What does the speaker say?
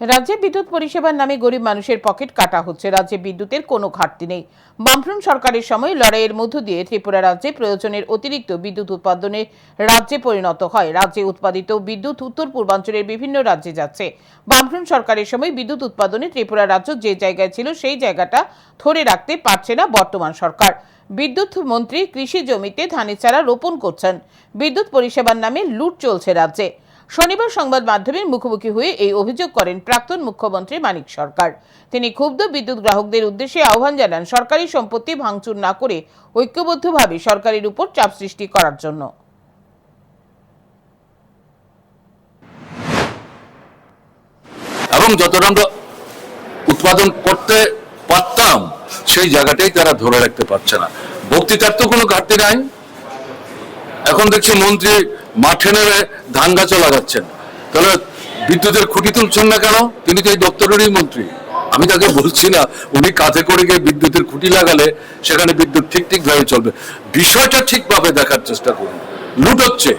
রাজ্যে বিদ্যুৎ পরিষেবার নামে গরিব মানুষের পকেট কাটা হচ্ছে। রাজ্যে বিদ্যুতের কোনো ঘাটতি নেই। বামফ্রন্ট সরকারের সময় লড়াইয়ের মধ্য দিয়ে ত্রিপুরা রাজ্যে প্রয়োজনের অতিরিক্ত বিদ্যুৎ উৎপাদনের রাজ্যে পরিণত হয়। রাজ্যে উৎপাদিত বিদ্যুৎ উত্তর পূর্বাঞ্চলের বিভিন্ন রাজ্যে যাচ্ছে। বামফ্রন্ট সরকারের সময় বিদ্যুৎ উৎপাদনে ত্রিপুরা রাজ্য যে জায়গায় ছিল সেই জায়গাটা ধরে রাখতে পারছে না বর্তমান সরকার। বিদ্যুৎ মন্ত্রী কৃষি জমিতে ধানের চারা রোপণ করছেন। বিদ্যুৎ পরিষেবার নামে লুট চলছে রাজ্যে। শনিবার সংবাদ মাধ্যমের মুখোমুখি হয়ে এই অভিযোগ করেন প্রাক্তন মুখ্যমন্ত্রী মানিক সরকার। তিনি ক্ষুব্ধ বিদ্যুৎ গ্রাহকদের উদ্দেশ্যে আহ্বান জানান সরকারি সম্পত্তি ভাঙচুর না করে ঐক্যবদ্ধভাবে সরকারের উপর চাপ সৃষ্টি করার জন্য। এবং যতটা আমরা উৎপাদন করতে পারতাম সেই জায়গাটাই তারা ধরে রাখতে পারছে না। বক্তৃতার তো কোনো ঘাটতি নাই। এখন দেখছি মন্ত্রী মাঠে নেমে ধান গাছও লাগাচ্ছেন। তাহলে বিদ্যুতের খুঁটি তুলছেন না কেন? তিনি তো এই দপ্তরেরই মন্ত্রী। আমি তাকে বলছি না উনি কাঁধে করে গিয়ে বিদ্যুতের খুঁটি লাগালে সেখানে বিদ্যুৎ ঠিক ভাবে চলবে। বিষয়টা ঠিকভাবে দেখার চেষ্টা করুন। লুট হচ্ছে।